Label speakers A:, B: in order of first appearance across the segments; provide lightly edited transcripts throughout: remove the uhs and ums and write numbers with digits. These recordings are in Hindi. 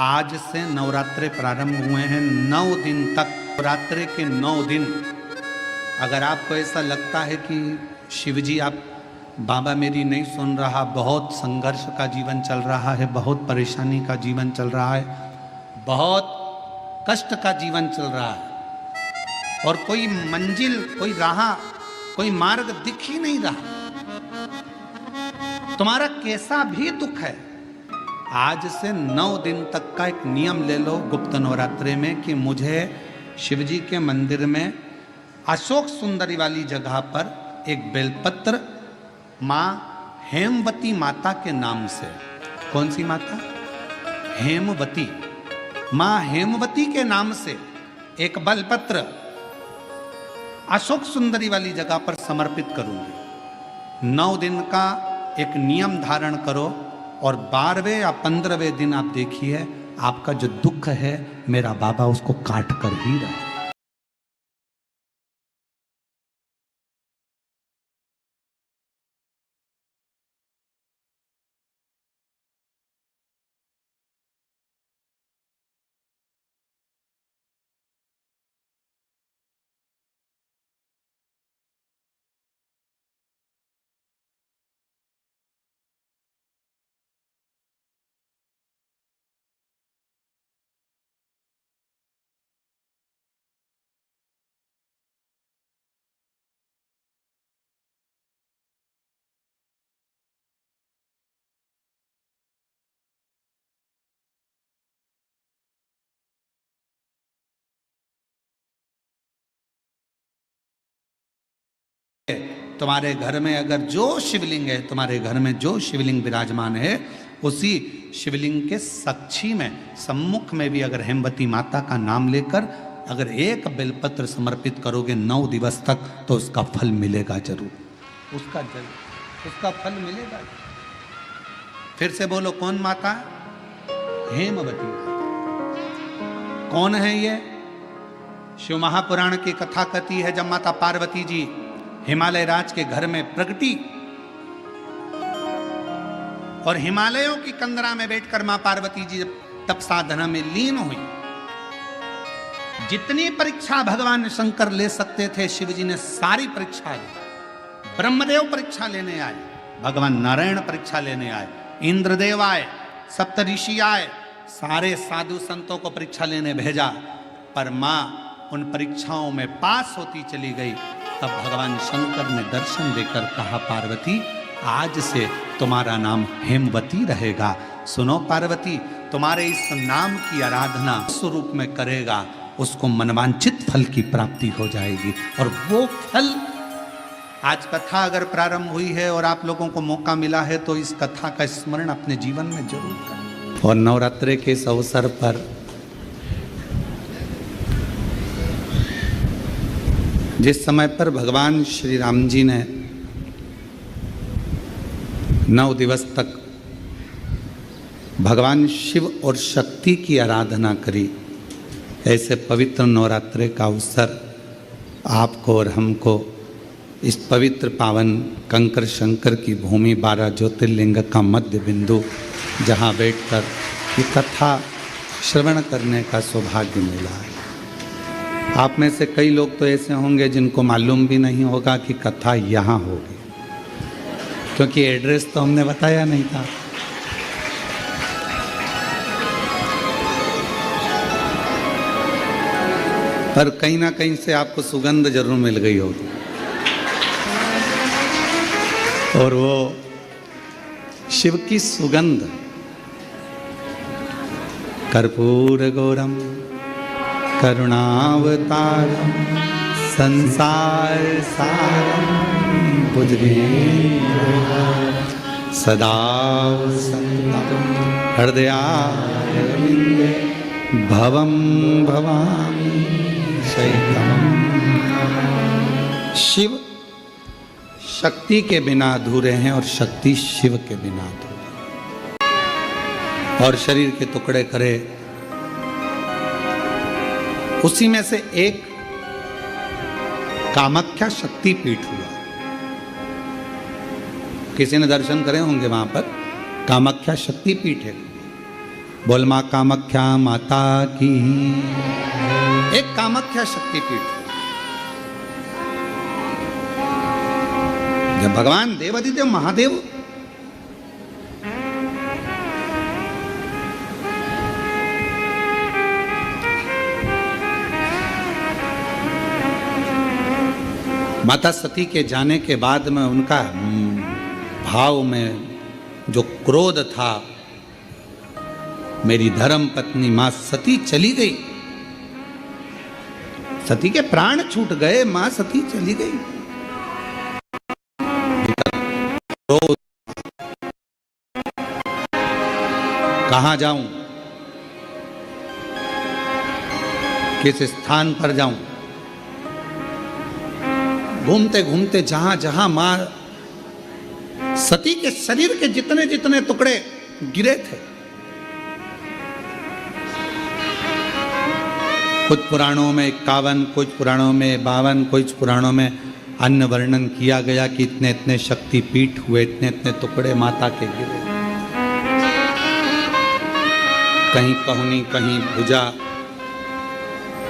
A: आज से नवरात्रे प्रारंभ हुए हैं। 9 दिन तक, नवरात्रे के 9 दिन। अगर आपको ऐसा लगता है कि शिवजी आप बाबा मेरी नहीं सुन रहा, बहुत संघर्ष का जीवन चल रहा है, बहुत परेशानी का जीवन चल रहा है, बहुत कष्ट का जीवन चल रहा है और कोई मंजिल, कोई राह, कोई मार्ग दिख ही नहीं रहा, तुम्हारा कैसा भी दुख है, आज से 9 दिन तक का एक नियम ले लो गुप्त नवरात्रे में कि मुझे शिवजी के मंदिर में अशोक सुंदरी वाली जगह पर एक बेलपत्र माँ हेमवती माता के नाम से, कौन सी माता? हेमवती, माँ हेमवती के नाम से एक बेलपत्र अशोक सुंदरी वाली जगह पर समर्पित करूंगी। 9 दिन का एक नियम धारण करो और 12वें या 15वें दिन आप देखिए आपका जो दुख है मेरा बाबा उसको काट कर ही रहा है। तुम्हारे घर में अगर जो शिवलिंग है, तुम्हारे घर में जो शिवलिंग विराजमान है, उसी शिवलिंग के साक्षी में, सम्मुख में भी अगर हेमवती माता का नाम लेकर अगर एक बेलपत्र समर्पित करोगे 9 दिवस तक तो उसका फल मिलेगा जरूर, उसका फल मिलेगा। फिर से बोलो, कौन माता? हेमवती। कौन है ये? शिव महापुराण की कथा कहती है जब माता पार्वती जी हिमालय राज के घर में प्रगटी और हिमालयों की कंदरा में बैठकर मां पार्वती जी तप साधना में लीन हुई, जितनी परीक्षा भगवान शंकर ले सकते थे शिवजी ने सारी परीक्षा ली। ब्रह्मदेव परीक्षा लेने आए, भगवान नारायण परीक्षा लेने आए, इंद्रदेव आए, सप्तऋषि आए, सारे साधु संतों को परीक्षा लेने भेजा, पर मां उन परीक्षाओं में पास होती चली गई। तब भगवान शंकर ने दर्शन देकर कहा, पार्वती आज से तुम्हारा नाम हेमवती रहेगा। सुनो पार्वती, तुम्हारे इस नाम की आराधना स्वरूप में करेगा, उसको मनवांछित फल की प्राप्ति हो जाएगी। और वो फल, आज कथा अगर प्रारंभ हुई है और आप लोगों को मौका मिला है तो इस कथा का स्मरण अपने जीवन में जरूर करें। और नवरात्रे के इस अवसर पर जिस समय पर भगवान श्री राम जी ने 9 दिवस तक भगवान शिव और शक्ति की आराधना करी, ऐसे पवित्र नवरात्रे का अवसर आपको और हमको इस पवित्र पावन कंकर शंकर की भूमि 12 ज्योतिर्लिंग का मध्य बिंदु, जहाँ बैठकर ये कथा श्रवण करने का सौभाग्य मिला है। आप में से कई लोग तो ऐसे होंगे जिनको मालूम भी नहीं होगा कि कथा यहाँ होगी, क्योंकि एड्रेस तो हमने बताया नहीं था। पर कहीं ना कहीं से आपको सुगंध जरूर मिल गई होगी, और वो शिव की सुगंध, कर्पूर गौरम करुणावतारम संसार सारम भुजगेन्द्रहारम सदा वसन्तं हृदयारविन्दे भवं भवामि शैतमं। शिव शक्ति के बिना अधूरे हैं और शक्ति शिव के बिना अधूरे। और शरीर के टुकड़े करे, उसी में से एक कामाख्या शक्ति पीठ हुआ। किसी ने दर्शन करे होंगे वहां पर, कामाख्या शक्ति पीठ है। बोल मां कामाख्या माता की। एक कामाख्या शक्तिपीठ है। जब भगवान देवाधिदेव महादेव माता सती के जाने के बाद में उनका भाव में जो क्रोध था, मेरी धर्म पत्नी मां सती चली गई, सती के प्राण छूट गए, मां सती चली गई। क्रोध, कहां जाऊं, किस स्थान पर जाऊं। घूमते घूमते जहां जहां मां सती के शरीर के जितने जितने टुकड़े गिरे थे, कुछ पुराणों में 51, कुछ पुराणों में 52, कुछ पुराणों में अन्य वर्णन किया गया कि इतने इतने शक्तिपीठ हुए, इतने इतने टुकड़े माता के गिरे। कहीं कहुनी, कहीं भुजा,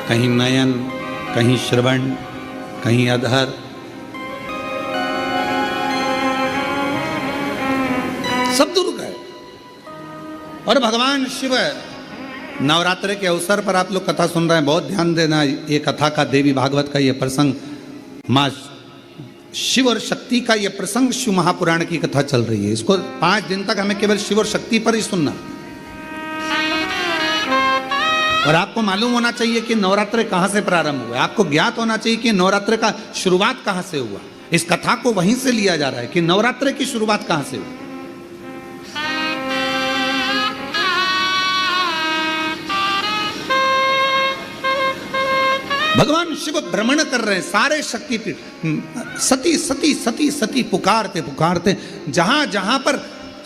A: कहीं नयन, कहीं श्रवण, कहीं अधर। सब दूर गए। और भगवान शिव, नवरात्र के अवसर पर आप लोग कथा सुन रहे हैं, बहुत ध्यान देना। ये कथा का, देवी भागवत का ये प्रसंग, माँ शिव और शक्ति का ये प्रसंग शिव महापुराण की कथा चल रही है। इसको 5 दिन तक हमें केवल शिव और शक्ति पर ही सुनना। और आपको मालूम होना चाहिए कि नवरात्र कहां से प्रारंभ हुआ। आपको ज्ञात होना चाहिए कि नवरात्र का शुरुआत कहां से हुआ। इस कथा को वहीं से लिया जा रहा है कि नवरात्र की शुरुआत कहां से हुई। भगवान शिव भ्रमण कर रहे हैं सारे शक्तिपीठ। सती सती सती सती पुकारते पुकारते जहां जहां पर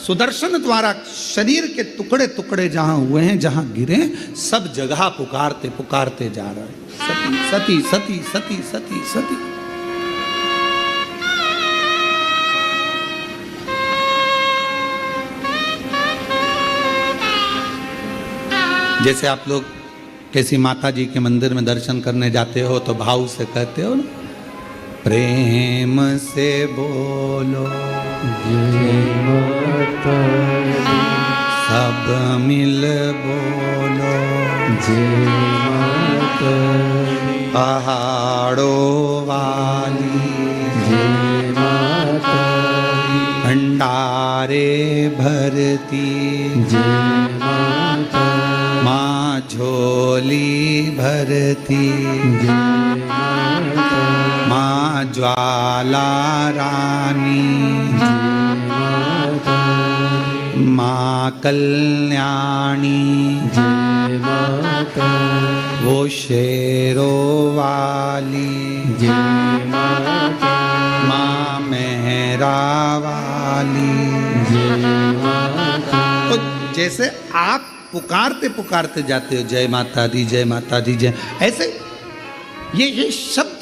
A: सुदर्शन द्वारा शरीर के टुकड़े टुकड़े जहां हुए हैं, जहां गिरे, सब जगह पुकारते पुकारते जा रहे हैं, सती सती सती सती सती सती। जैसे आप लोग किसी माता जी के मंदिर में दर्शन करने जाते हो तो भाव से कहते हो ना, प्रेम से बोलो जय माता दी, सब मिल बोलो जय माता दी, पहाड़ों वाली जय माता दी, भंडारे भरती जय माता, माँ झोली भरती जय माता, माँ ज्वाला रानी जय माता, माँ कल्याणी जय माता, वो शेरों वाली जय माता, माँ मेहरा वाली जय माता। तो जैसे आप पुकारते पुकारते जाते हो जय माता दी, जय माता दी, जय, ऐसे ये शब्द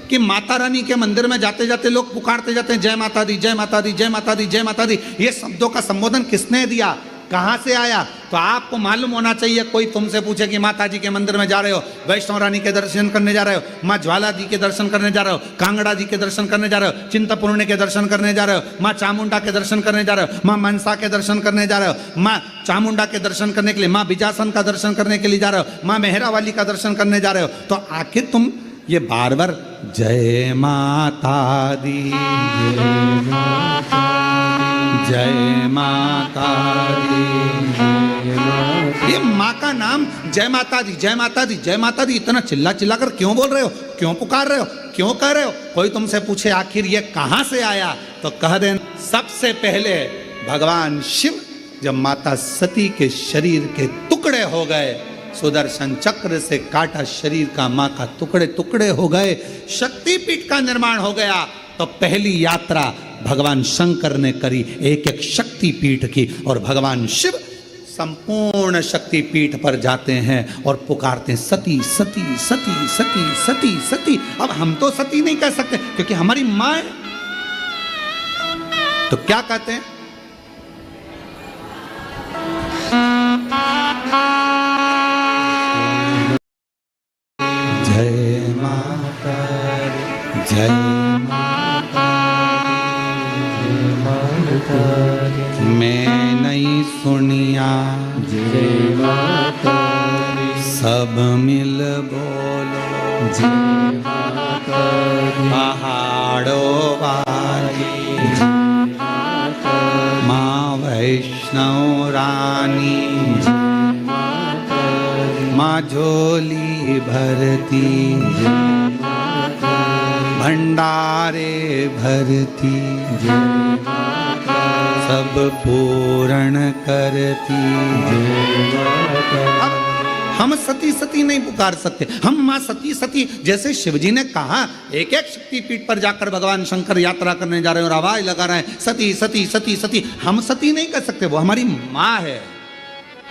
A: कि माता रानी के मंदिर में जाते जाते लोग पुकारते जाते हैं जय माता दी, जय माता दी, जय माता दी, जय माता दी। ये शब्दों का संबोधन किसने दिया, कहां से आया? तो आपको मालूम होना चाहिए। कोई तुमसे पूछे कि माता जी के मंदिर में जा रहे हो, वैष्णव रानी के दर्शन करने जा रहे हो, माँ ज्वाला जी के दर्शन करने जा रहे हो, कांगड़ा जी के दर्शन करने जा रहे हो, चिंतपूर्णी के दर्शन करने जा रहे हो, माँ चामुंडा के दर्शन करने जा रहे हो, माँ मनसा के दर्शन करने जा रहे हो, माँ चामुंडा के दर्शन करने के लिए, माँ बिजासन का दर्शन करने के लिए जा रहे हो, माँ मेहरा वाली का दर्शन करने जा रहे हो, तो आखिर तुम ये बार बार जय माता दी, जय माता दी, जय माता दी, ये माँ का नाम जय माता दी, जय माता दी, जय माता दी इतना चिल्ला चिल्ला कर क्यों बोल रहे हो, क्यों पुकार रहे हो, क्यों कह रहे हो? कोई तुमसे पूछे आखिर ये कहां से आया, तो कह देना सबसे पहले भगवान शिव जब माता सती के शरीर के टुकड़े हो गए, सुदर्शन चक्र से काटा शरीर का, माँ का टुकड़े टुकड़े हो गए, शक्तिपीठ का निर्माण हो गया, तो पहली यात्रा भगवान शंकर ने करी एक एक शक्तिपीठ की, और भगवान शिव संपूर्ण शक्तिपीठ पर जाते हैं और पुकारते हैं सती सती सती सती सती सती। अब हम तो सती नहीं कह सकते क्योंकि हमारी माँ है, तो क्या कहते हैं? जय माता दी, जय माता दी, मैं नहीं सुनिया
B: जय माता दी,
A: सब मिल बोलो
B: जय माता दी,
A: पहाड़ों वाली
B: जय माता दी,
A: माँ वैष्णव रानी,
B: जय माता दी,
A: माँ झोली भरती,
B: जय माता दी,
A: भंडारे भरती,
B: जय माता दी,
A: सब पूर्ण करती।
B: जय माता
A: अब हम सती सती नहीं पुकार सकते, हम माँ सती सती, जैसे शिवजी ने कहा एक एक शक्तिपीठ पर जाकर भगवान शंकर यात्रा करने जा रहे हैं और आवाज लगा रहे हैं सती सती सती सती, हम सती नहीं कर सकते, वो हमारी माँ है,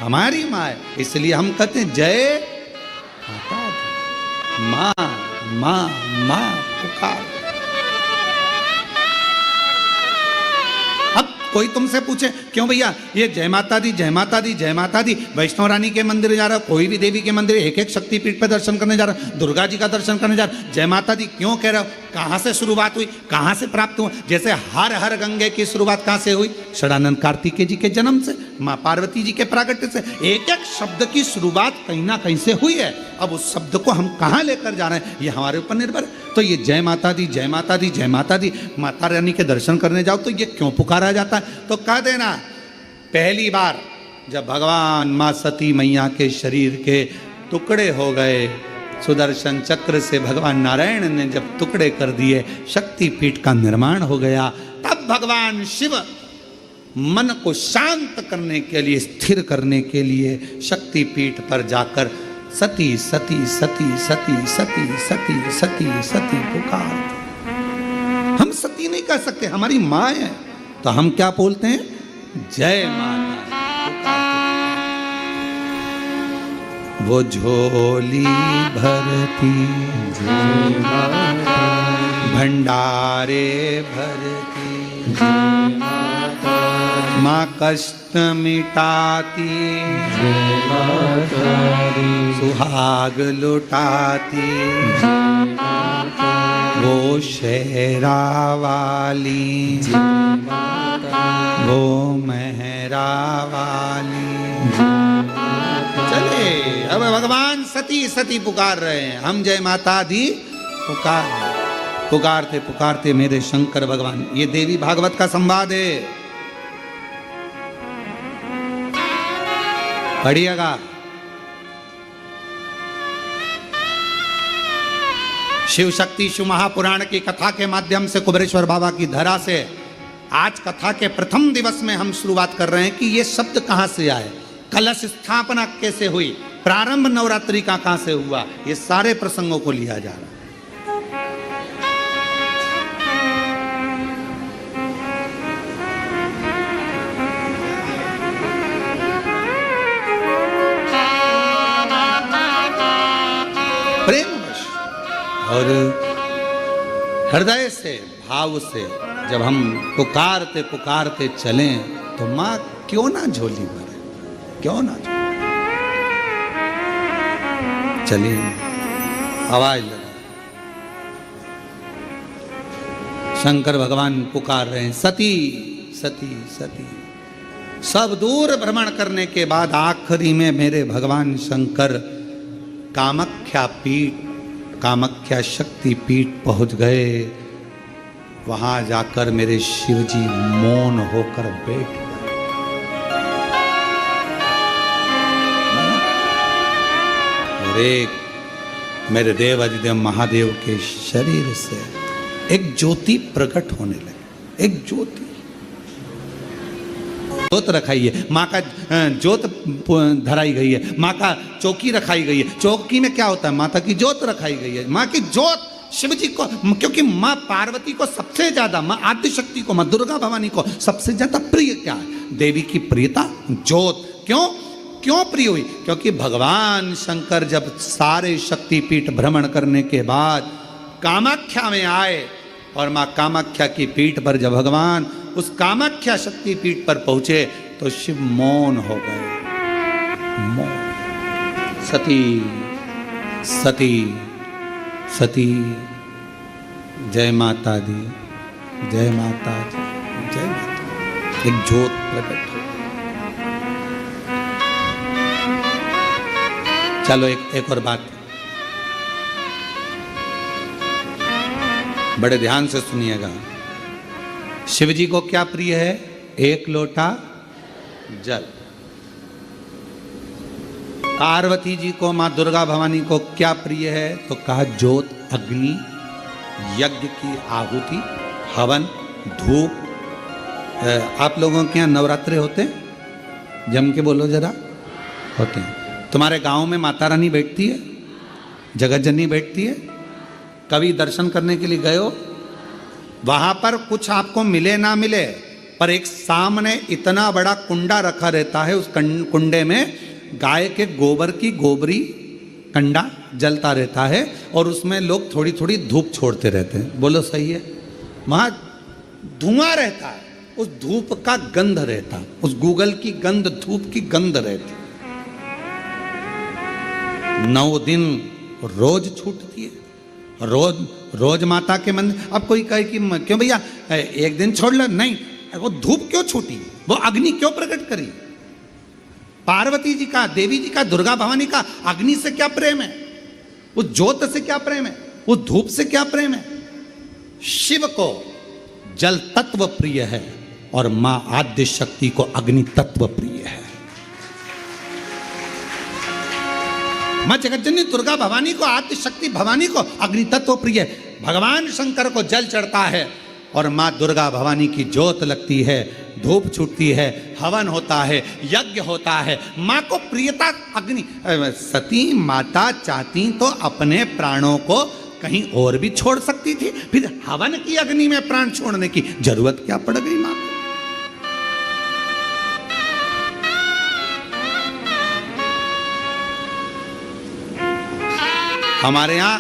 A: हमारी माँ है, इसलिए हम कहते हैं जय माता दी, माँ माँ माँ पुकार। अब कोई तुमसे पूछे क्यों भैया ये जय माता दी जय माता दी जय माता दी, वैष्णव रानी के मंदिर जा रहा, कोई भी देवी के मंदिर एक एक शक्तिपीठ पे दर्शन करने जा रहा, दुर्गा जी का दर्शन करने जा रहा, जय माता दी क्यों कह रहे हो? कहाँ से शुरुआत हुई, कहाँ से प्राप्त हुआ? जैसे हर हर गंगे की शुरुआत कहाँ से हुई? षडानंद कार्तिकेय जी के जन्म से, माँ पार्वती जी के प्रागट्य से। एक एक शब्द की शुरुआत कहीं ना कहीं से हुई है। अब उस शब्द को हम कहाँ लेकर जा रहे हैं ये हमारे ऊपर निर्भर है। तो ये जय माता दी जय माता दी जय माता दी, माता रानी के दर्शन करने जाओ तो ये क्यों पुकारा जाता है? तो कह देना पहली बार जब भगवान माँ सती मैया के शरीर के टुकड़े हो गए, सुदर्शन चक्र से भगवान नारायण ने जब टुकड़े कर दिए, शक्तिपीठ का निर्माण हो गया, तब भगवान शिव मन को शांत करने के लिए, स्थिर करने के लिए शक्तिपीठ पर जाकर सती सती सती सती सती सती सती सती पुकार। हम सती नहीं कर सकते, हमारी माँ है, तो हम क्या बोलते हैं? जय माता। वो झोली भरती,
B: जय माता दी,
A: भंडारे भरती,
B: जय माता दी,
A: माँ कष्ट मिटाती,
B: जय माता दी,
A: सुहाग लुटाती,
B: जय माता दी,
A: वो शेरा वाली,
B: जय माता दी,
A: वो मेहरा वाली।
B: जय माता
A: चले अब भगवान सती सती पुकार रहे हैं, हम जय माता दी पुकार रहे हैं। पुकारते पुकारते मेरे शंकर भगवान, ये देवी भागवत का संवाद है, पढ़िएगा। शिव शक्ति शिव महापुराण की कथा के माध्यम से कुबेरेश्वर बाबा की धरा से आज कथा के प्रथम दिवस में हम शुरुआत कर रहे हैं कि ये शब्द कहां से आए, कलश स्थापना कैसे हुई, प्रारंभ नवरात्रि का कहां से हुआ, ये सारे प्रसंगों को लिया जा रहा है। प्रेमवश और हृदय से, भाव से जब हम पुकारते पुकारते चलें तो माँ क्यों ना झोली भरे, क्यों ना झोली। चलिए आवाज लगा, शंकर भगवान पुकार रहे हैं सती सती सती। सब दूर भ्रमण करने के बाद आखिरी में मेरे भगवान शंकर कामाख्या पीठ, कामाख्या शक्ति पीठ पहुंच गए। वहां जाकर मेरे शिवजी मौन होकर बैठ गए। और एक मेरे देव अधिदेव महादेव के शरीर से एक ज्योति प्रकट होने लगी, एक ज्योति। जोत रखाई है, माँ का जोत धराई गई है, माँ का चौकी रखाई गई है। चौकी में क्या होता है? माता की जोत रखाई गई है। माँ की जोत शिव जी को, क्योंकि माँ पार्वती को सबसे ज्यादा, माँ आद्य शक्ति को, माँ दुर्गा भवानी को सबसे ज्यादा प्रिय क्या है? देवी की प्रियता जोत। क्यों क्यों प्रिय हुई? क्योंकि भगवान शंकर जब सारे शक्तिपीठ भ्रमण करने के बाद कामाख्या में आए और माँ कामाख्या की पीठ पर जब भगवान उस कामाख्या शक्ति पीठ पर पहुंचे तो शिव मौन हो गए। मोह। सती सती सती। जय माता दी, जय माता दी, जय माता। एक ज्योत प्रकट हो। चलो एक और बात, बड़े ध्यान से सुनिएगा। शिव जी को क्या प्रिय है? एक लोटा जल। पार्वती जी को, मां दुर्गा भवानी को क्या प्रिय है? तो कहा ज्योत, अग्नि, यज्ञ की आहुति, हवन, धूप। आप लोगों के यहाँ नवरात्रे होते हैं? जम के बोलो जरा। होते हैं। तुम्हारे गांव में माता रानी बैठती है, जगत जननी बैठती है? कभी दर्शन करने के लिए गए हो? वहां पर कुछ आपको मिले ना मिले, पर एक सामने इतना बड़ा कुंडा रखा रहता है, उस कुंडे में गाय के गोबर की गोबरी कंडा जलता रहता है और उसमें लोग थोड़ी थोड़ी धूप छोड़ते रहते हैं। बोलो सही है? वहां धुआं रहता है, उस धूप का गंध रहता है, उस गूगल की गंध, धूप की गंध रहती। 9 दिन रोज छूटती है, रोज माता के मंदिर। अब कोई कहे कि क्यों भैया एक दिन छोड़ लो, नहीं, वो धूप क्यों छूटी, वो अग्नि क्यों प्रकट करी? पार्वती जी का, देवी जी का, दुर्गा भवानी का अग्नि से क्या प्रेम है? उस ज्योत से क्या प्रेम है? उस धूप से क्या प्रेम है? शिव को जल तत्व प्रिय है और मां आद्य शक्ति को अग्नि तत्व प्रिय है। मां जगतजननी दुर्गा भवानी को, आद्य शक्ति भवानी को अग्नि तत्व प्रिय है। भगवान शंकर को जल चढ़ता है और मां दुर्गा भवानी की ज्योत लगती है, धूप छूटती है, हवन होता है, यज्ञ होता है। मां को प्रियता अग्नि। सती माता चाहती तो अपने प्राणों को कहीं और भी छोड़ सकती थी, फिर हवन की अग्नि में प्राण छोड़ने की जरूरत क्या पड़ गई मां को? हमारे यहां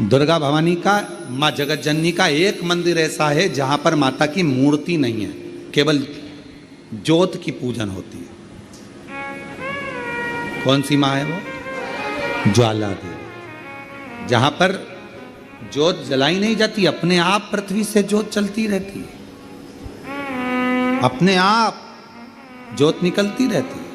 A: दुर्गा भवानी का, मां जगत जननी का एक मंदिर ऐसा है जहां पर माता की मूर्ति नहीं है, केवल ज्योत की पूजन होती है। कौन सी मां है वो? ज्वाला देवी। जहां पर ज्योत जलाई नहीं जाती, अपने आप पृथ्वी से ज्योत चलती रहती है, अपने आप ज्योत निकलती रहती है।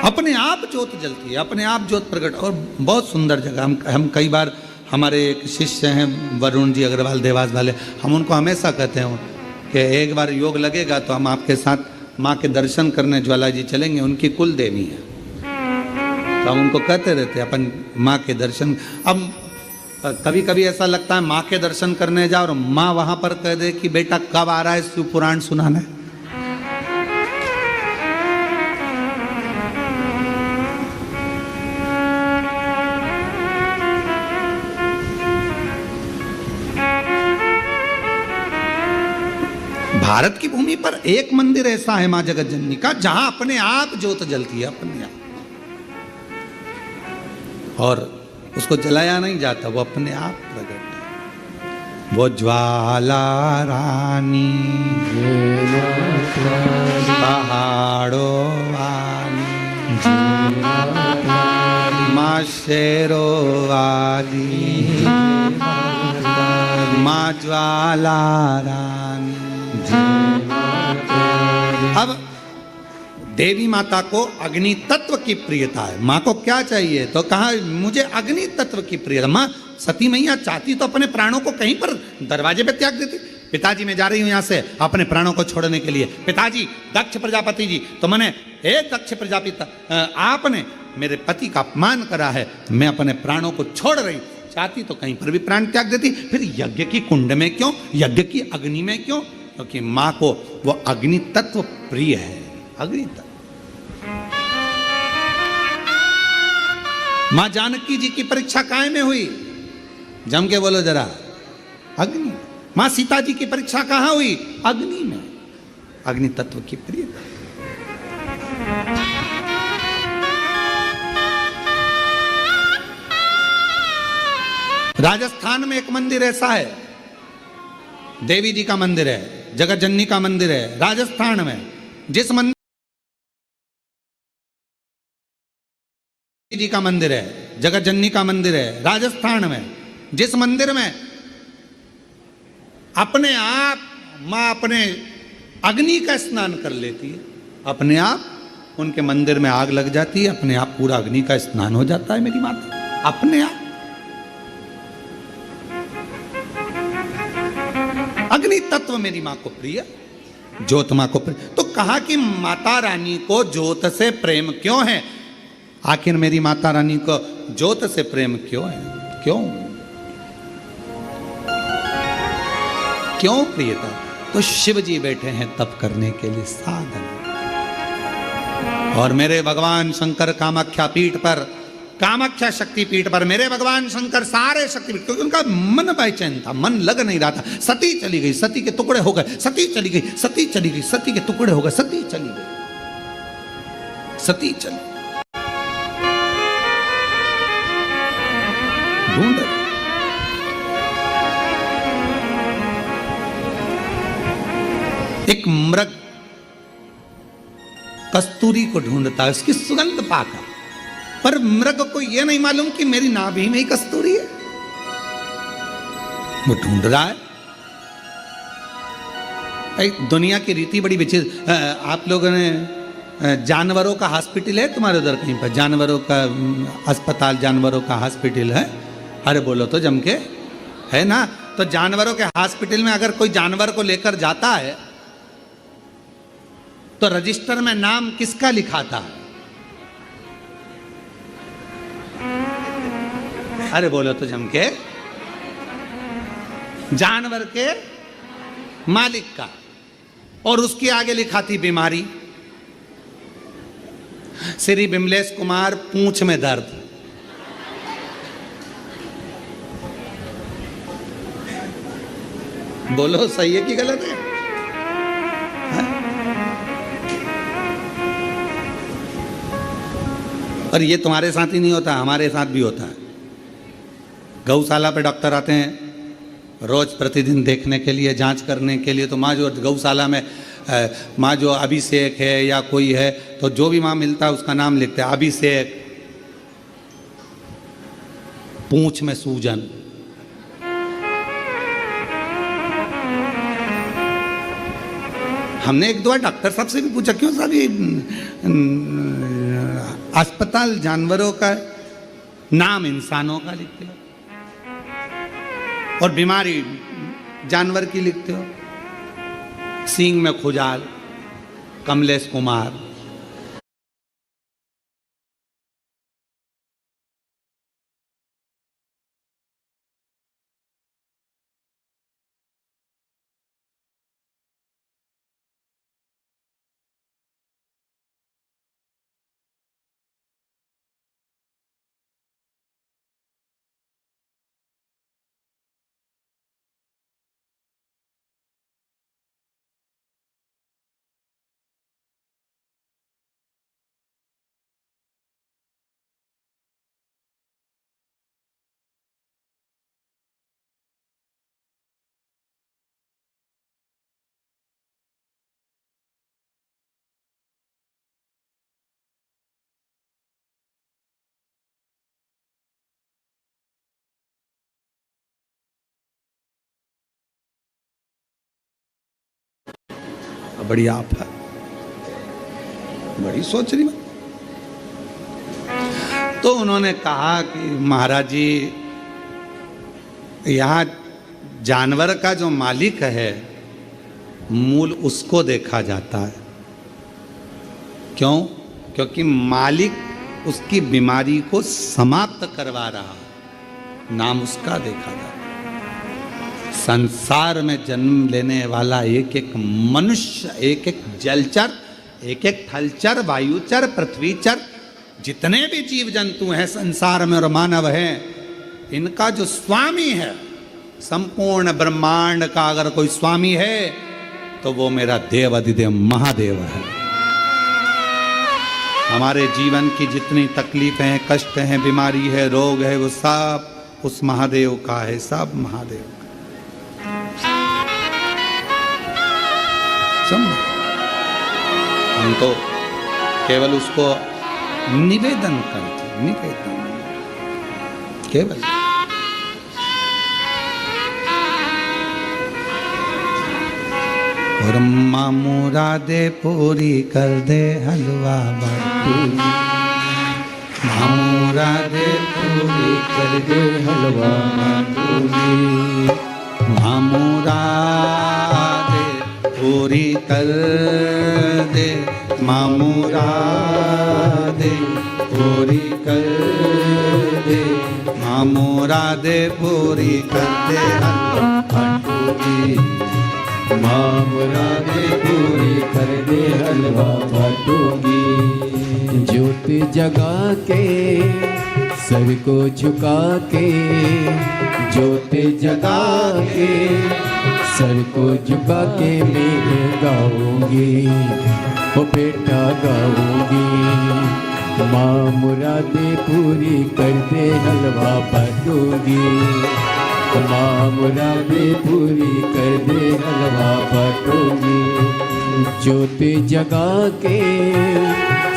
A: अपने आप ज्योत जलती है, अपने आप ज्योत प्रकट। और बहुत सुंदर जगह। हम कई बार, हमारे एक शिष्य हैं वरुण जी अग्रवाल देवास वाले, हम उनको हमेशा कहते हैं कि एक बार योग लगेगा तो हम आपके साथ माँ के दर्शन करने ज्वाला जी चलेंगे। उनकी कुल देवी है, तो हम उनको कहते रहते हैं अपन माँ के दर्शन। अब कभी कभी ऐसा लगता है माँ के दर्शन करने जाओ और माँ वहाँ पर कह दे कि बेटा कब आ रहा है शिव पुराण सुनाने। भारत की भूमि पर एक मंदिर ऐसा है मां जगत जननी का जहां अपने आप ज्योत जलती है, अपने आप, और उसको जलाया नहीं जाता, वो अपने आप प्रकट है। वो ज्वाला रानी पहाड़ों वाली, मां शेरों वाली, मां ज्वाला रानी। अब देवी माता को अग्नि तत्व की प्रियता है। माँ को क्या चाहिए? तो कहा मुझे अग्नि तत्व की प्रियता। माँ सती मैया चाहती तो अपने प्राणों को कहीं पर दरवाजे पे त्याग देती। पिताजी मैं जा रही हूँ यहाँ से अपने प्राणों को छोड़ने के लिए। पिताजी, दक्ष प्रजापति जी, तो मैंने, हे दक्ष प्रजापति, आपने मेरे पति का अपमान करा है, मैं अपने प्राणों को छोड़ रही। चाहती तो कहीं पर भी प्राण त्याग देती। फिर यज्ञ की कुंड में क्यों? यज्ञ की अग्नि में क्यों? क्योंकि माँ को वो अग्नि तत्व प्रिय है। अग्नि तत्व। मां जानकी जी की परीक्षा काय में हुई? जम के बोलो जरा। अग्नि। मां सीता जी की परीक्षा कहां हुई? अग्नि में। अग्नि तत्व की प्रियता। राजस्थान में एक मंदिर ऐसा है, देवी जी का मंदिर है, जगत जननी का मंदिर है राजस्थान में। जिस मंदिर जी का मंदिर है, जगत जननी का मंदिर है राजस्थान में, जिस मंदिर में अपने आप मां अपने अग्नि का स्नान कर लेती है, अपने आप उनके मंदिर में आग लग जाती है, अपने आप पूरा अग्नि का स्नान हो जाता है मेरी माता, अपने आप। अग्नि तत्व मेरी मां को प्रिय, ज्योत मां को प्रिय। तो कहा कि माता रानी को ज्योत से प्रेम क्यों है? आखिर मेरी माता रानी को ज्योत से प्रेम क्यों है? क्यों क्यों प्रियता? तो शिव जी बैठे हैं तप करने के लिए साधन। और मेरे भगवान शंकर कामाख्या पीठ पर, कामाख्या शक्ति पीठ पर मेरे भगवान शंकर सारे शक्तिपीठ, क्योंकि उनका मन बेचैन था, मन लग नहीं रहा था। सती चली गई, सती के टुकड़े हो गए, सती चली गई, सती चली गई, सती के टुकड़े हो गए, सती चली गई, सती चली ढूंढ। एक मृग कस्तूरी को ढूंढता है, उसकी सुगंध पाकर, पर मृग को यह नहीं मालूम कि मेरी नाभि में ही कस्तूरी है। वो ढूंढ रहा है। दुनिया की रीति बड़ी विचित्र। आप लोगों ने जानवरों का हॉस्पिटल है तुम्हारे उधर कहीं पर? जानवरों का अस्पताल, जानवरों का हॉस्पिटल है? अरे बोलो तो जम के, है ना? तो जानवरों के हॉस्पिटल में अगर कोई जानवर को लेकर जाता है तो रजिस्टर में नाम किसका लिखाता है? अरे बोलो तो जम के, जानवर के मालिक का। और उसके आगे लिखा थी बीमारी, श्री बिमलेश कुमार पूंछ में दर्द। बोलो सही है कि गलत है? और ये तुम्हारे साथ ही नहीं होता, हमारे साथ भी होता है। गौशाला पे डॉक्टर आते हैं रोज प्रतिदिन देखने के लिए, जांच करने के लिए। तो माँ जो गौशाला में माँ जो अभिषेक है या कोई है, तो जो भी माँ मिलता है उसका नाम लिखते हैं, अभिषेक, पूंछ में सूजन। हमने एक दो बार डॉक्टर साहब से भी पूछा, क्यों साहब ये अस्पताल जानवरों का नाम इंसानों का लिखते हो और बीमारी जानवर की लिखते हो? सींग में खुजाल, कमलेश कुमार। बड़ी आप है, बड़ी सोच रही बात। तो उन्होंने कहा कि महाराज जी, यहाँ जानवर का जो मालिक है मूल उसको देखा जाता है। क्यों? क्योंकि मालिक उसकी बीमारी को समाप्त करवा रहा, नाम उसका देखा जाता है। संसार में जन्म लेने वाला एक एक मनुष्य, एक एक जलचर, एक एक थलचर, वायुचर, पृथ्वीचर, जितने भी जीव जंतु हैं संसार में और मानव हैं, इनका जो स्वामी है, संपूर्ण ब्रह्मांड का अगर कोई स्वामी है तो वो मेरा देव अधिदेव महादेव है। हमारे जीवन की जितनी तकलीफें हैं, कष्ट हैं, बीमारी है, रोग है, वो सब उस महादेव का है, सब महादेव का। हम तो केवल उसको निवेदन करते, निवेदन केवल। और माँ मुरादे पूरी कर दे हलवा बाटी, माँ मुरादे पूरी कर दे हलवा बाटी, माँ मुरादे पूरी कर दे, माँ मुरादे पूरी कर दे, माँ मुरादे पूरी कर दे हलवा बाटी,
B: माँ मुरादे पूरी कर दे हलवा बाटूंगी। ज्योति जगा के सर को झुका के, ज्योति जगा के सर को झुका के मैं गाऊंगी, ओ बेटा गाऊंगी। माँ मुरादे पूरी कर दे हलवा बाटूंगी, माँ मुरादे पूरी कर दे हलवा बाटूंगी। ज्योति जगा के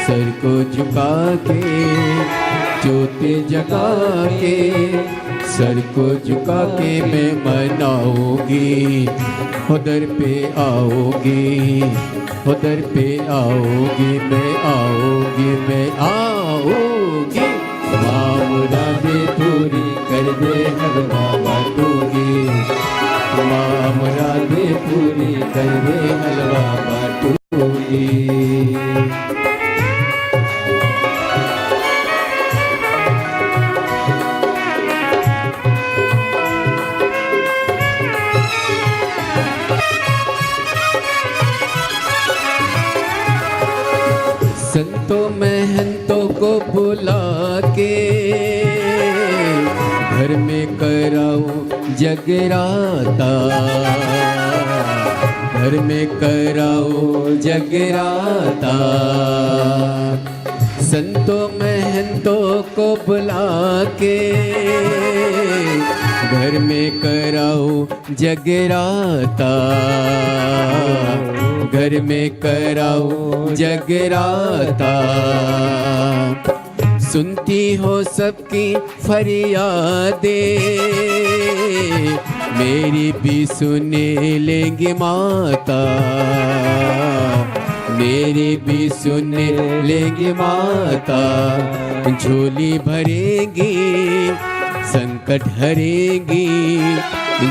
B: सर को झुका के, ज्योति जगा के सर को झुका के मैं मनाऊंगी, उधर पे आओगी, उधर पे आओगी, मैं आऊंगी, मैं आऊंगी। माँ मुरादे पूरी कर दे हलवा बाटूंगी, माँ मुरादे पूरी कर दे हलवा बाटूंगी। संतों महंतों को बुला के घर में कराऊं जगराता, घर में कराऊं जगराता। संतों महंतों को बुला के घर में कराऊं जगराता, घर में कराऊं जगराता। सुनती हो सबकी फरियादें, मेरी भी सुने लेंगे माता, मेरी भी सुने लेंगे माता। झोली भरेंगी संकट हरेंगी,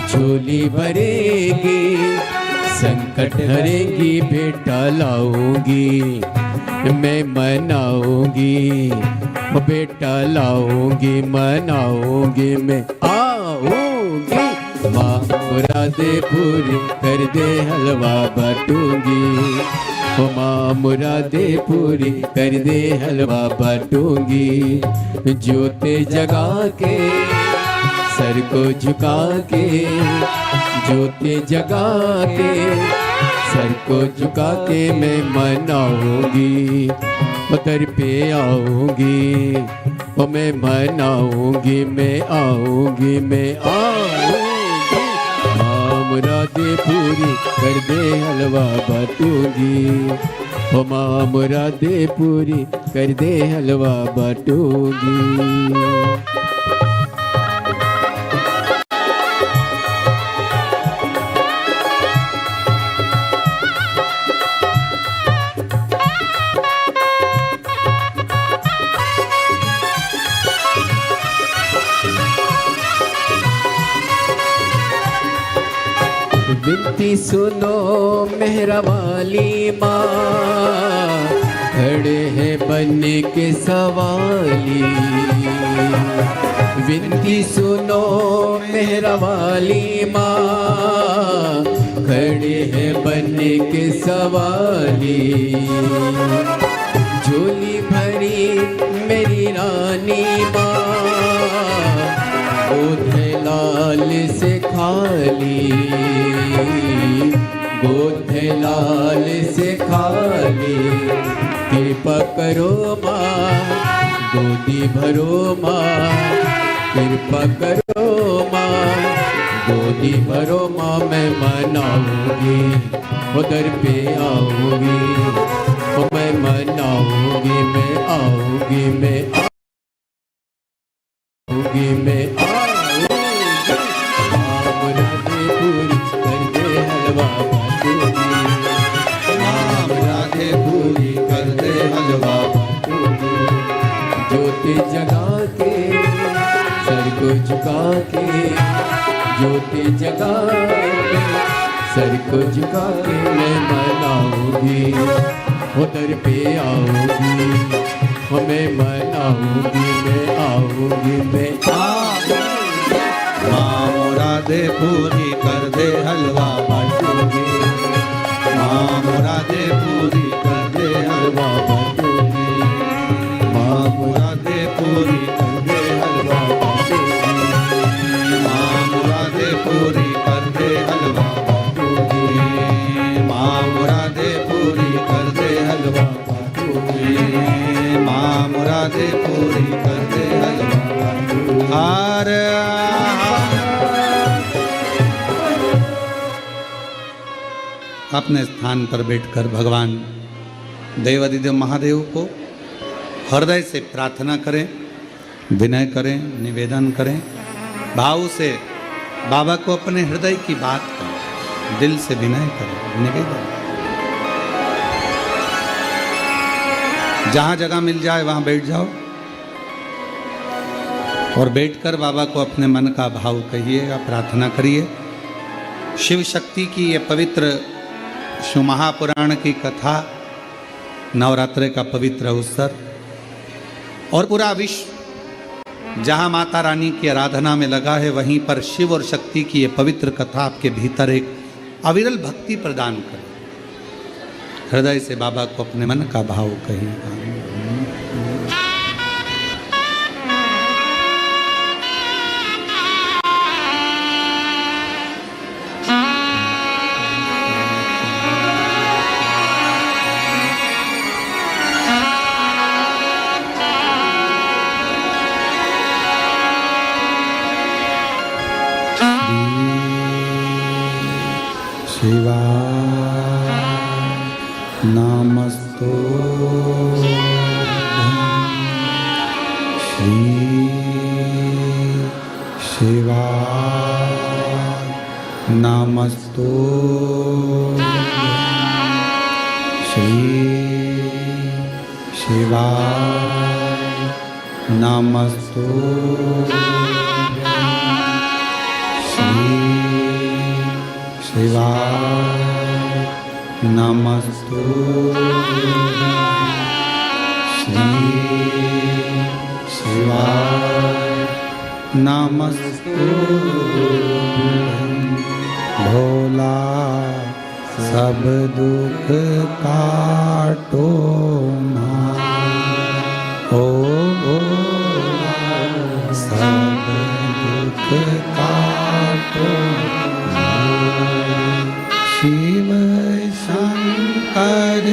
B: झोली भरेंगी संकट हरेंगी। बेटा लाऊंगी मैं मनाऊंगी, बेटा लाऊंगी मनाऊंगी, मैं आऊंगी। माँ मुरादे पूरी कर दे हलवा बाटूंगी, माँ मुरादे पूरी कर दे हलवा बाटूंगी। ज्योति जगा के सर को झुका के, ज्योति जगा के सर को झुका के मैं मनाऊंगी, उधर पे आऊंगी, ओ मैं मनाऊंगी, मैं आऊंगी, मैं आऊंगी। माँ मुरादे पूरी कर दे हलवा बाटूंगी, ओ माँ मुरादे पूरी कर दे हलवा बाटूंगी। विनती सुनो मेहरा वाली माँ, खड़े हैं बनने के सवाली। विनती सुनो मेहरा वाली माँ, खड़े हैं बनने के सवाली। झोली भरी मेरी रानी माँ, गोद है लाल से खाली, गोद है लाल से खाली। कृपा करो माँ गोदी भरो माँ, कृपा करो गोदी भरो माँ मैं मनाऊंगी, उधर पे आऊंगी, ओ मैं मनाऊंगी, मैं आऊंगी, मैं आऊंगी, मैं आऊंगी। माँ मुरादे पूरी कर दे हलवा बाटूंगी,
A: माँ मुरादे पूरी कर दे हलवा
B: बाटूंगी। ज्योति जगा के सर को झुका के, ज्योति जगा के सर को झुका के मैं मनाऊंगी, उधर पे आऊंगी, मैं मनाऊंगी, मैं आऊंगी, मैं
A: माँ मुरादे पूरी कर दे हलवा
B: बाटूंगी,
A: माँ मुरादे पूरी कर दे हलवा
B: बाटूंगी,
A: माँ मुरादे पूरी कर दे हलवा माँ मुरादे पूरी कर दे हलवा माँ मुरादे पूरी कर दे हलवा माँ मुरादे पूरी कर दे हलवा। हर अपने स्थान पर बैठकर भगवान देवादिदेव महादेव को हृदय से प्रार्थना करें, विनय करें, निवेदन करें, भाव से बाबा को अपने हृदय की बात करें, दिल से विनय करें, निवेदन। जहां जगह मिल जाए वहां बैठ जाओ और बैठकर बाबा को अपने मन का भाव कहिएगा, प्रार्थना करिए। शिव शक्ति की ये पवित्र शिव महापुराण की कथा, नवरात्रि का पवित्र अवसर और पूरा विश्व जहाँ माता रानी की आराधना में लगा है, वहीं पर शिव और शक्ति की ये पवित्र कथा आपके भीतर एक अविरल भक्ति प्रदान करे। हृदय से बाबा को अपने मन का भाव कहिएगा। शिवाय नमस्तुभ्यं श्री शिवाय नमस्तुभ्यं श्री शिवाय नमस्तुभ्यं श्री शिवाय नमस्तुभ्यं श्री शिवाय नमस्तुभ्यं। भोला सब दुख काटो ना, ओ भोला सब दुख काटो। शिव शंकर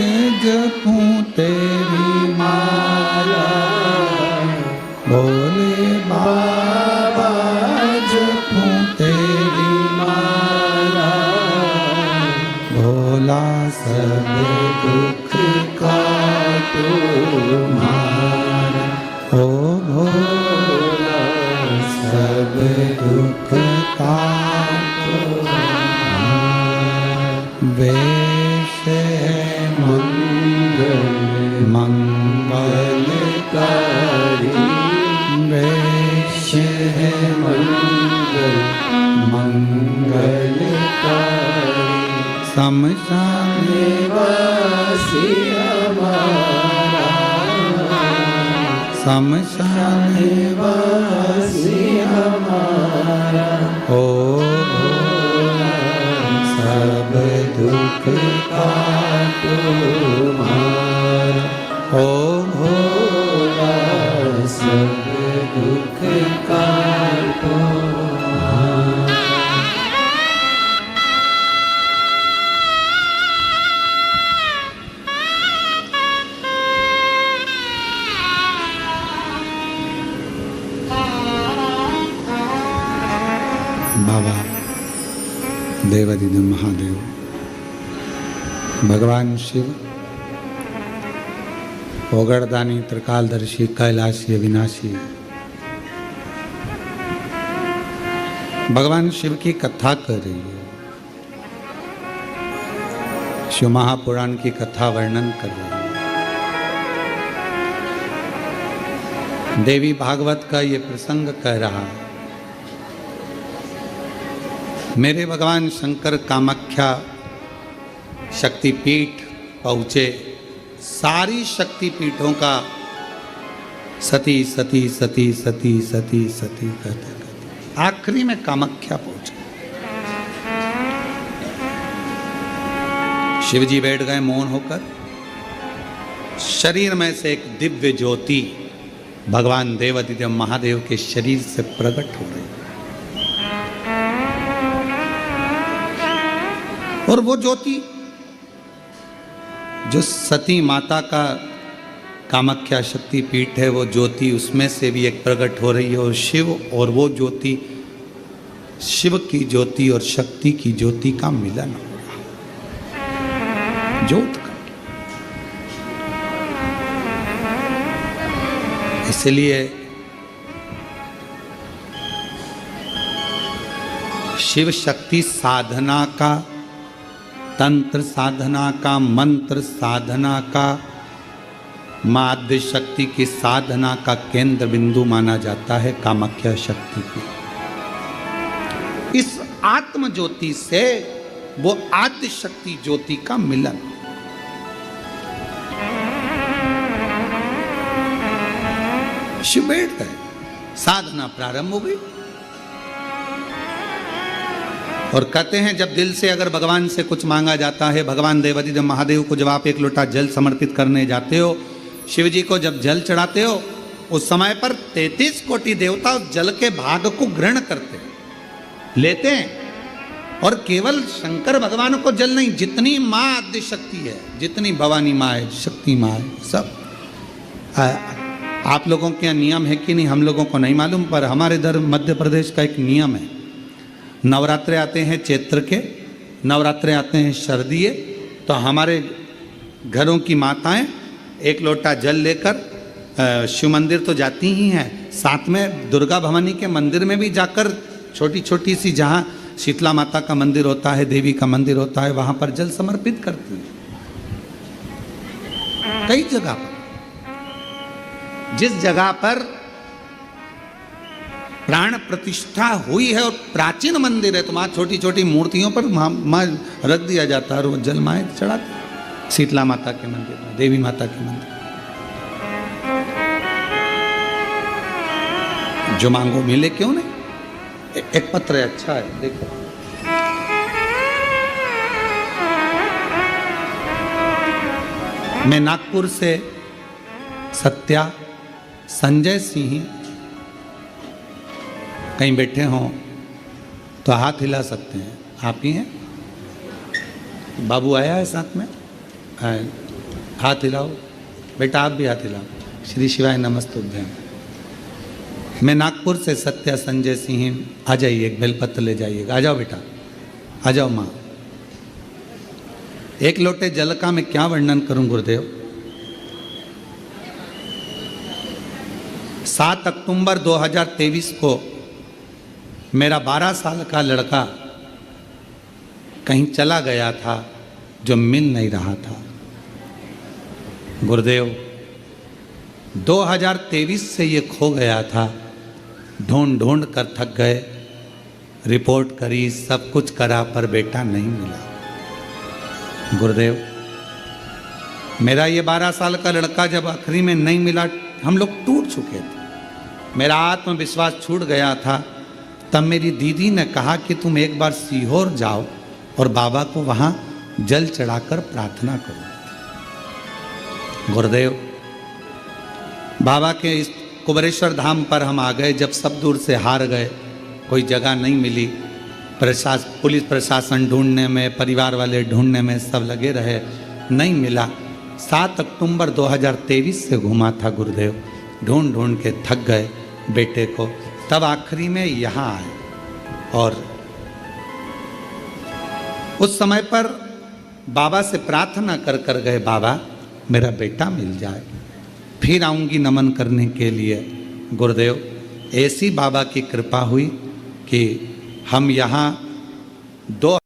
A: जपूं तेरी माला, भोले बाबा जपूं तेरी माला। भोला सब दुख काटो मारा, ओ भोला सब दुख काटो। वेश है मंगल मंगलकारी, वेश है मंगल मंगलकारी। शमशान निवासी हमारा, शमशान निवासी हमारा। ओ सब दुख काटो मारा, ओ भोला सब दुख काटो मारा। बाबा देवादिदेव महादेव भगवान शिव ओगड़दानी त्रिकालदर्शी कैलाशी अविनाशी भगवान शिव की कथा कर रही है। शिव महापुराण की कथा वर्णन कर रही है। देवी भागवत का ये प्रसंग कह रहा है। मेरे भगवान शंकर कामाख्या शक्तिपीठ पहुँचे। सारी शक्तिपीठों का सती सती सती सती सती सती कहते कहते आखिरी में कामाख्या पहुँचे। शिवजी बैठ गए मौन होकर। शरीर में से एक दिव्य ज्योति भगवान देवादिदेव महादेव के शरीर से प्रकट हो रही। और वो ज्योति जो सती माता का कामाख्या शक्ति पीठ है, वो ज्योति उसमें से भी एक प्रकट हो रही है। और शिव और वो ज्योति, शिव की ज्योति और शक्ति की ज्योति का मिलन हो रहा, ज्योत का। इसलिए शिव शक्ति साधना का, तंत्र साधना का, मंत्र साधना का, माध्य शक्ति की साधना का केंद्र बिंदु माना जाता है कामाख्या शक्ति की। इस आत्म ज्योति से वो आद्य शक्ति ज्योति का मिलन। शिव बैठ गए, साधना प्रारंभ हो गई। और कहते हैं जब दिल से अगर भगवान से कुछ मांगा जाता है, भगवान देवादिदेव महादेव को जब आप एक लोटा जल समर्पित करने जाते हो, शिव जी को जब जल चढ़ाते हो, उस समय पर 33 कोटि देवता उस जल के भाग को ग्रहण करते हैं, लेते हैं। और केवल शंकर भगवान को जल नहीं, जितनी माँ आद्य शक्ति है, जितनी भवानी माँ है, शक्ति माँ है, सब। आप लोगों के यहाँ नियम है कि नहीं हम लोगों को नहीं मालूम, पर हमारे इधर मध्य प्रदेश का एक नियम है। नवरात्रे आते हैं चैत्र के, नवरात्रे आते हैं शरदीय, तो हमारे घरों की माताएं एक लोटा जल लेकर शिव मंदिर तो जाती ही हैं, साथ में दुर्गा भवानी के मंदिर में भी जाकर छोटी छोटी सी, जहाँ शीतला माता का मंदिर होता है, देवी का मंदिर होता है, वहाँ पर जल समर्पित करती हैं। कई जगह पर, जिस जगह पर प्राण प्रतिष्ठा हुई है और प्राचीन मंदिर है, तो वहाँ छोटी छोटी मूर्तियों पर माँ रख दिया जाता है और वो जल माए चढ़ाते। शीतला माता के मंदिर में, देवी माता के मंदिर। जो मांगो मिले, क्यों नहीं। एक पत्र है, अच्छा है, देखो। मैं नागपुर से सत्या संजय सिंह, कहीं बैठे हों तो हाथ हिला सकते हैं। आप ही हैं? बाबू आया है साथ में? हाथ हिलाओ बेटा, आप भी हाथ हिलाओ। श्री शिवाय नमस्तुभ्यं। मैं नागपुर से सत्या संजय सिंह, आ जाइए, एक बेलपत्र ले जाइएगा। आ जाओ बेटा, आ जाओ माँ। एक लोटे जल का मैं क्या वर्णन करूं गुरुदेव। 7 अक्टूबर 2023 को मेरा 12 साल का लड़का कहीं चला गया था, जो मिल नहीं रहा था। गुरुदेव 2023 से ये खो गया था। ढूंढ ढूंढ कर थक गए, रिपोर्ट करी, सब कुछ करा, पर बेटा नहीं मिला। गुरुदेव मेरा ये 12 साल का लड़का जब आखिरी में नहीं मिला, हम लोग टूट चुके थे, मेरा आत्मविश्वास छूट गया था। तब मेरी दीदी ने कहा कि तुम एक बार सीहोर जाओ और बाबा को वहाँ जल चढ़ाकर प्रार्थना करो। गुरुदेव बाबा के इस कुबरेश्वर धाम पर हम आ गए। जब सब दूर से हार गए, कोई जगह नहीं मिली, पुलिस प्रशासन ढूंढने में, परिवार वाले ढूंढने में, सब लगे रहे, नहीं मिला। 7 अक्टूबर 2023 से घूमा था गुरुदेव, ढूंढ ढूंढ के थक गए बेटे को। तब आखिरी में यहाँ आए और उस समय पर बाबा से प्रार्थना कर कर गए, बाबा मेरा बेटा मिल जाए, फिर आऊँगी नमन करने के लिए। गुरुदेव, ऐसी बाबा की कृपा हुई कि हम यहाँ 2